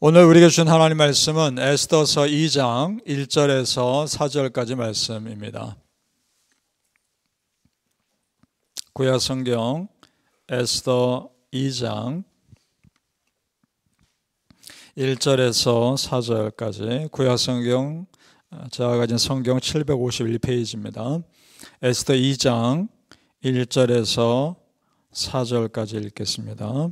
오늘 우리에게 주신 하나님 말씀은 에스더서 2장 1절에서 4절까지 말씀입니다. 구약 성경 에스더 2장 1절에서 4절까지 구약 성경 제가 가진 성경 751페이지입니다. 에스더 2장 1절에서 4절까지 읽겠습니다.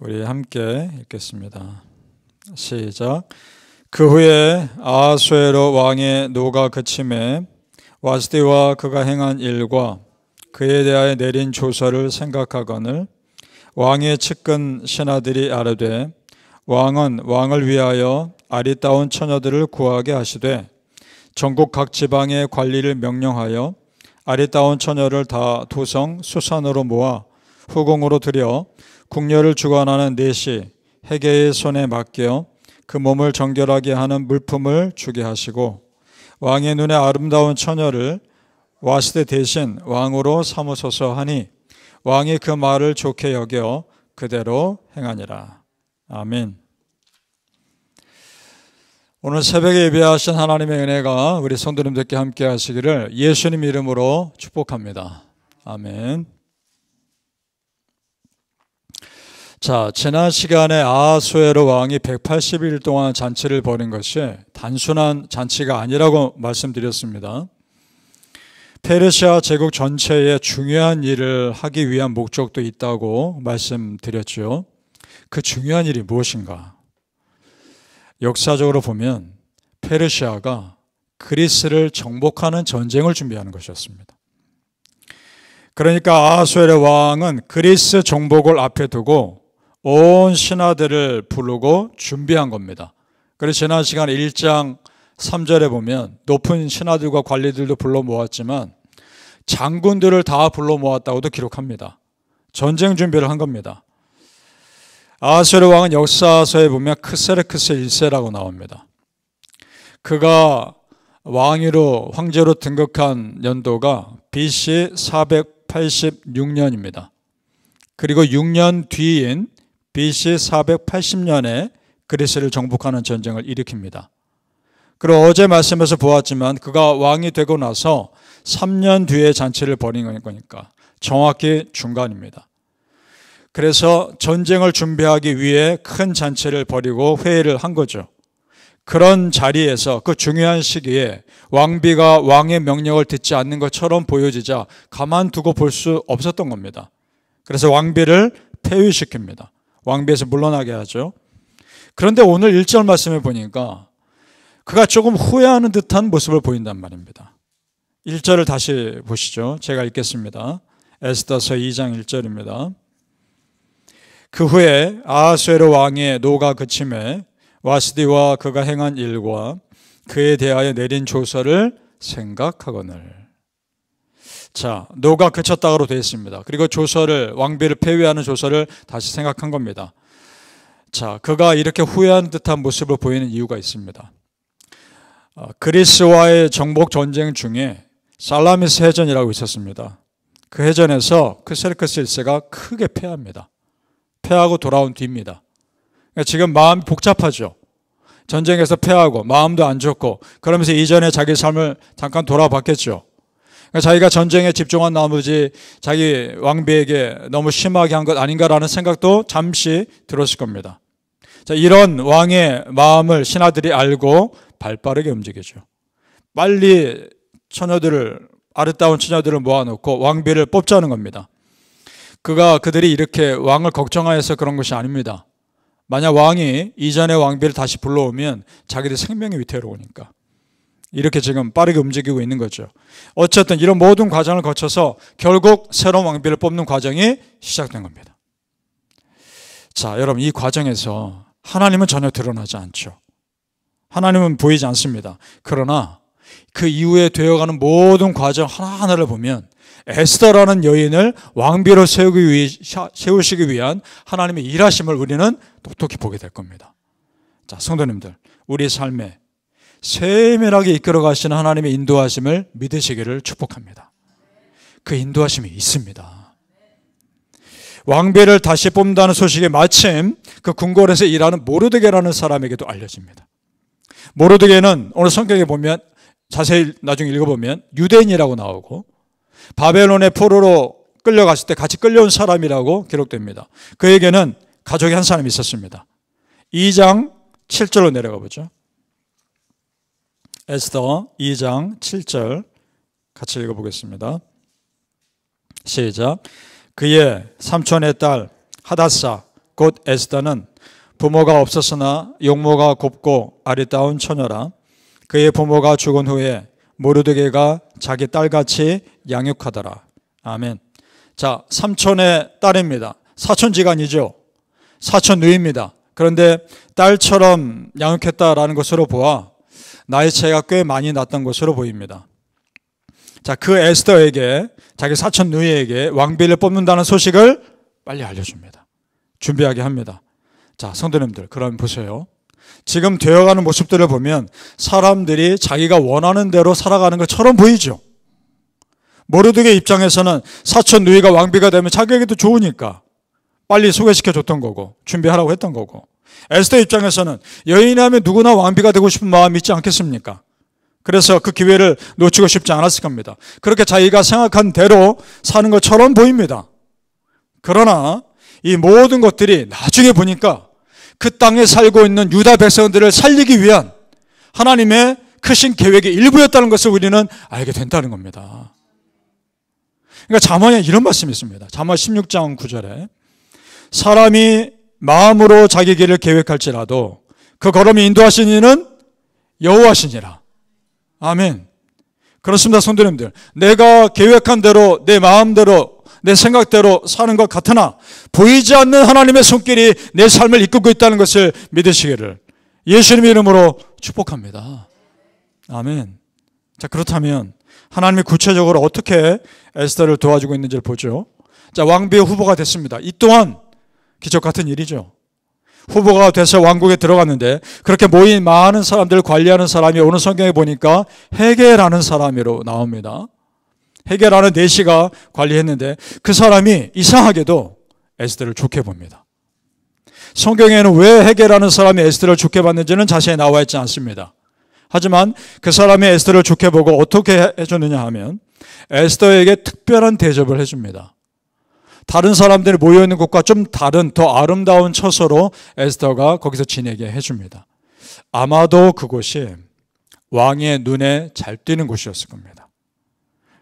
우리 함께 읽겠습니다. 시작. 그 후에 아하수에로 왕의 노가 그침에 와스디와 그가 행한 일과 그에 대하여 내린 조서를 생각하거늘 왕의 측근 신하들이 아뢰되 왕은 왕을 위하여 아리따운 처녀들을 구하게 하시되 전국 각 지방의 관리를 명령하여 아리따운 처녀를 다 도성 수산으로 모아 후궁으로 들여 궁녀를 주관하는 내시 헤게의 손에 맡겨 그 몸을 정결하게 하는 물품을 주게 하시고 왕의 눈에 아름다운 처녀를 와스디 대신 왕으로 삼으소서 하니 왕이 그 말을 좋게 여겨 그대로 행하니라. 아멘. 오늘 새벽에 예배하신 하나님의 은혜가 우리 성도님들께 함께 하시기를 예수님 이름으로 축복합니다. 아멘. 자, 지난 시간에 아하수에로 왕이 180일 동안 잔치를 벌인 것이 단순한 잔치가 아니라고 말씀드렸습니다. 페르시아 제국 전체에 중요한 일을 하기 위한 목적도 있다고 말씀드렸죠. 그 중요한 일이 무엇인가? 역사적으로 보면 페르시아가 그리스를 정복하는 전쟁을 준비하는 것이었습니다. 그러니까 아하수에로 왕은 그리스 정복을 앞에 두고 온 신하들을 부르고 준비한 겁니다. 그래서 지난 시간에 1장 3절에 보면 높은 신하들과 관리들도 불러 모았지만 장군들을 다 불러 모았다고도 기록합니다. 전쟁 준비를 한 겁니다. 아하수에로 왕은 역사서에 보면 크세르크스 1세라고 나옵니다. 그가 왕위로 황제로 등극한 연도가 BC 486년입니다. 그리고 6년 뒤인 BC 480년에 그리스를 정복하는 전쟁을 일으킵니다. 그리고 어제 말씀에서 보았지만 그가 왕이 되고 나서 3년 뒤에 잔치를 벌인 거니까 정확히 중간입니다. 그래서 전쟁을 준비하기 위해 큰 잔치를 벌이고 회의를 한 거죠. 그런 자리에서 그 중요한 시기에 왕비가 왕의 명령을 듣지 않는 것처럼 보여지자 가만두고 볼 수 없었던 겁니다. 그래서 왕비를 폐위시킵니다. 왕비에서 물러나게 하죠. 그런데 오늘 1절 말씀을 보니까 그가 조금 후회하는 듯한 모습을 보인단 말입니다. 1절을 다시 보시죠. 제가 읽겠습니다. 에스더서 2장 1절입니다. 그 후에 아하수에로 왕의 노가 그침에 와스디와 그가 행한 일과 그에 대하여 내린 조서를 생각하거늘. 자, 노가 그쳤다고 되어 있습니다. 그리고 조서를, 왕비를 폐위하는 조서를 다시 생각한 겁니다. 자, 그가 이렇게 후회한 듯한 모습을 보이는 이유가 있습니다. 그리스와의 정복 전쟁 중에 살라미스 해전이라고 있었습니다. 그 해전에서 크세르크스 1세가 크게 패합니다. 패하고 돌아온 뒤입니다. 그러니까 지금 마음이 복잡하죠. 전쟁에서 패하고 마음도 안 좋고 그러면서 이전에 자기 삶을 잠깐 돌아봤겠죠. 그러니까 자기가 전쟁에 집중한 나머지 자기 왕비에게 너무 심하게 한 것 아닌가라는 생각도 잠시 들었을 겁니다. 자, 이런 왕의 마음을 신하들이 알고 발빠르게 움직이죠. 빨리 아리따운 처녀들을 모아놓고 왕비를 뽑자는 겁니다. 그들이 이렇게 왕을 걱정하여서 그런 것이 아닙니다. 만약 왕이 이전의 왕비를 다시 불러오면 자기들 생명이 위태로우니까. 이렇게 지금 빠르게 움직이고 있는 거죠. 어쨌든 이런 모든 과정을 거쳐서 결국 새로운 왕비를 뽑는 과정이 시작된 겁니다. 자, 여러분, 이 과정에서 하나님은 전혀 드러나지 않죠. 하나님은 보이지 않습니다. 그러나 그 이후에 되어가는 모든 과정 하나하나를 보면 에스더라는 여인을 왕비로 세우시기 위한 하나님의 일하심을 우리는 똑똑히 보게 될 겁니다. 자, 성도님들, 우리 삶에 세밀하게 이끌어 가시는 하나님의 인도하심을 믿으시기를 축복합니다. 그 인도하심이 있습니다. 왕비를 다시 뽑는다는 소식이 마침 그 궁궐에서 일하는 모르드게라는 사람에게도 알려집니다. 모르드게는 오늘 성경에 보면 자세히 나중에 읽어보면 유대인이라고 나오고 바벨론의 포로로 끌려갔을 때 같이 끌려온 사람이라고 기록됩니다. 그에게는 가족이 한 사람이 있었습니다. 2장 7절로 내려가 보죠. 에스더 2장 7절 같이 읽어보겠습니다. 시작. 그의 삼촌의 딸 하닷사 곧 에스더는 부모가 없었으나 용모가 곱고 아리따운 처녀라. 그의 부모가 죽은 후에 모르드게가 자기 딸같이 양육하더라. 아멘. 자, 삼촌의 딸입니다. 사촌지간이죠. 사촌누이입니다. 그런데 딸처럼 양육했다라는 것으로 보아 나이 차이가 꽤 많이 났던 것으로 보입니다. 자, 그 에스더에게 자기 사촌 누이에게 왕비를 뽑는다는 소식을 빨리 알려줍니다. 준비하게 합니다. 자, 성도님들, 그럼 보세요. 지금 되어가는 모습들을 보면 사람들이 자기가 원하는 대로 살아가는 것처럼 보이죠. 모르드게 입장에서는 사촌 누이가 왕비가 되면 자기에게도 좋으니까 빨리 소개시켜줬던 거고 준비하라고 했던 거고, 에스더 입장에서는 여인이라면 누구나 왕비가 되고 싶은 마음이 있지 않겠습니까? 그래서 그 기회를 놓치고 싶지 않았을 겁니다. 그렇게 자기가 생각한 대로 사는 것처럼 보입니다. 그러나 이 모든 것들이 나중에 보니까 그 땅에 살고 있는 유다 백성들을 살리기 위한 하나님의 크신 계획의 일부였다는 것을 우리는 알게 된다는 겁니다. 그러니까 잠언에 이런 말씀이 있습니다. 잠언 16장 9절에 사람이 마음으로 자기 길을 계획할지라도 그 걸음이 인도하신 이는 여호와시니라. 아멘. 그렇습니다, 성도님들. 내가 계획한 대로 내 마음대로 내 생각대로 사는 것 같으나 보이지 않는 하나님의 손길이 내 삶을 이끌고 있다는 것을 믿으시기를 예수님의 이름으로 축복합니다. 아멘. 자, 그렇다면 하나님이 구체적으로 어떻게 에스더를 도와주고 있는지를 보죠. 자, 왕비의 후보가 됐습니다. 이 또한 기적 같은 일이죠. 후보가 돼서 왕국에 들어갔는데 그렇게 모인 많은 사람들을 관리하는 사람이 오늘 성경에 보니까 헤게라는 사람으로 나옵니다. 헤게라는 내시가 관리했는데 그 사람이 이상하게도 에스더를 좋게 봅니다. 성경에는 왜 헤게라는 사람이 에스더를 좋게 봤는지는 자세히 나와 있지 않습니다. 하지만 그 사람이 에스더를 좋게 보고 어떻게 해줬느냐 하면 에스더에게 특별한 대접을 해줍니다. 다른 사람들이 모여있는 곳과 좀 다른 더 아름다운 처소로 에스더가 거기서 지내게 해줍니다. 아마도 그곳이 왕의 눈에 잘 띄는 곳이었을 겁니다.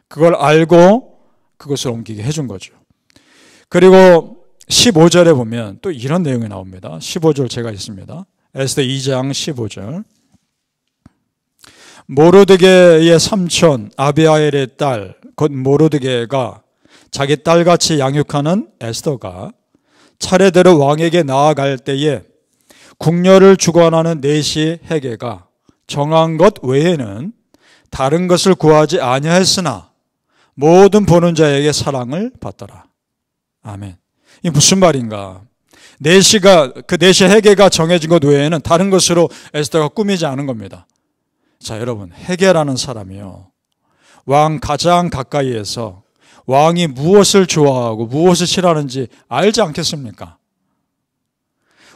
그걸 알고 그것을 옮기게 해준 거죠. 그리고 15절에 보면 또 이런 내용이 나옵니다. 15절 제가 있습니다. 에스더 2장 15절. 모르드게의 삼촌 아비하일의 딸 곧 모르드게가 자기 딸같이 양육하는 에스더가 차례대로 왕에게 나아갈 때에 궁녀를 주관하는 내시 헤게가 정한 것 외에는 다른 것을 구하지 아니하였으나 모든 보는 자에게 사랑을 받더라. 아멘. 이게 무슨 말인가? 내시가 그 내시 헤게가 정해진 것 외에는 다른 것으로 에스더가 꾸미지 않은 겁니다. 자, 여러분, 헤게라는 사람이요, 왕 가장 가까이에서 왕이 무엇을 좋아하고 무엇을 싫어하는지 알지 않겠습니까?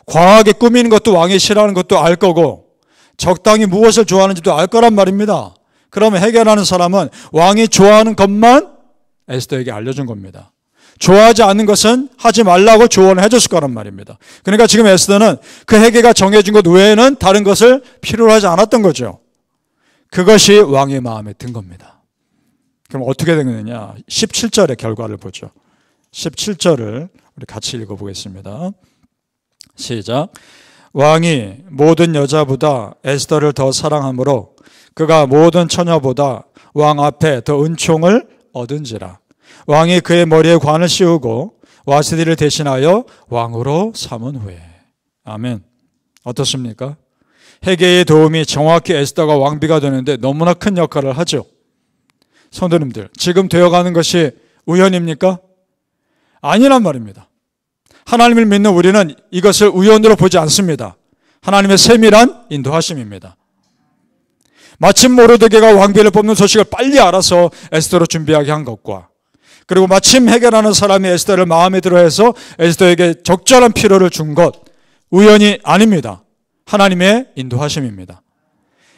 과하게 꾸미는 것도 왕이 싫어하는 것도 알 거고 적당히 무엇을 좋아하는지도 알 거란 말입니다. 그러면 헤게라는 사람은 왕이 좋아하는 것만 에스더에게 알려준 겁니다. 좋아하지 않는 것은 하지 말라고 조언을 해줬을 거란 말입니다. 그러니까 지금 에스더는 그 헤게가 정해준 것 외에는 다른 것을 필요로 하지 않았던 거죠. 그것이 왕의 마음에 든 겁니다. 그럼 어떻게 된 거냐? 17절의 결과를 보죠. 17절을 우리 같이 읽어보겠습니다. 시작. 왕이 모든 여자보다 에스더를 더 사랑하므로 그가 모든 처녀보다 왕 앞에 더 은총을 얻은지라. 왕이 그의 머리에 관을 씌우고 와스디를 대신하여 왕으로 삼은 후에. 아멘. 어떻습니까? 헤게의 도움이 정확히 에스더가 왕비가 되는데 너무나 큰 역할을 하죠. 성도님들, 지금 되어가는 것이 우연입니까? 아니란 말입니다. 하나님을 믿는 우리는 이것을 우연으로 보지 않습니다. 하나님의 세밀한 인도하심입니다. 마침 모르드게가 왕비를 뽑는 소식을 빨리 알아서 에스더로 준비하게 한 것과 그리고 마침 해결하는 사람이 에스더를 마음에 들어해서 에스더에게 적절한 필요를 준 것, 우연이 아닙니다. 하나님의 인도하심입니다.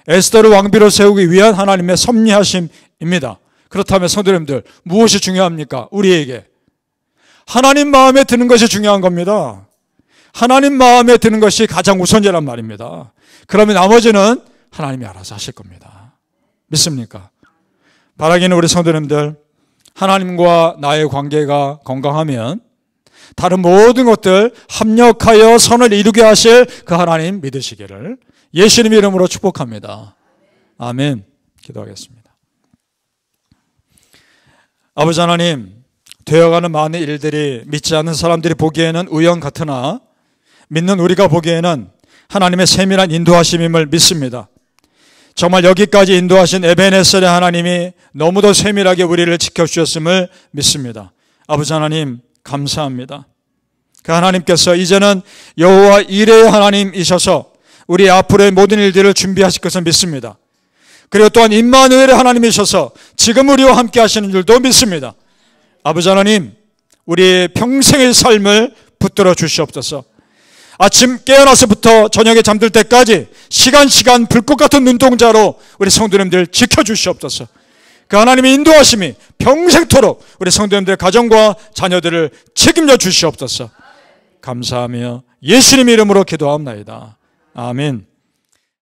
에스더를 왕비로 세우기 위한 하나님의 섭리하심입니다. 그렇다면 성도님들, 무엇이 중요합니까? 우리에게 하나님 마음에 드는 것이 중요한 겁니다. 하나님 마음에 드는 것이 가장 우선이란 말입니다. 그러면 나머지는 하나님이 알아서 하실 겁니다. 믿습니까? 바라기는 우리 성도님들, 하나님과 나의 관계가 건강하면 다른 모든 것들 합력하여 선을 이루게 하실 그 하나님 믿으시기를 예수님 이름으로 축복합니다. 아멘. 기도하겠습니다. 아버지 하나님, 되어가는 많은 일들이 믿지 않는 사람들이 보기에는 우연 같으나 믿는 우리가 보기에는 하나님의 세밀한 인도하심임을 믿습니다. 정말 여기까지 인도하신 에베네셀의 하나님이 너무도 세밀하게 우리를 지켜주셨음을 믿습니다. 아버지 하나님 감사합니다. 그 하나님께서 이제는 여호와 이레의 하나님이셔서 우리 앞으로의 모든 일들을 준비하실 것을 믿습니다. 그리고 또한 임마누엘의 하나님이셔서 지금 우리와 함께 하시는 줄도 믿습니다. 아버지 하나님, 우리의 평생의 삶을 붙들어 주시옵소서. 아침 깨어나서부터 저녁에 잠들 때까지 시간 불꽃 같은 눈동자로 우리 성도님들 지켜주시옵소서. 그 하나님의 인도하심이 평생토록 우리 성도님들의 가정과 자녀들을 책임져 주시옵소서. 감사하며 예수님 이름으로 기도합니다. 아멘.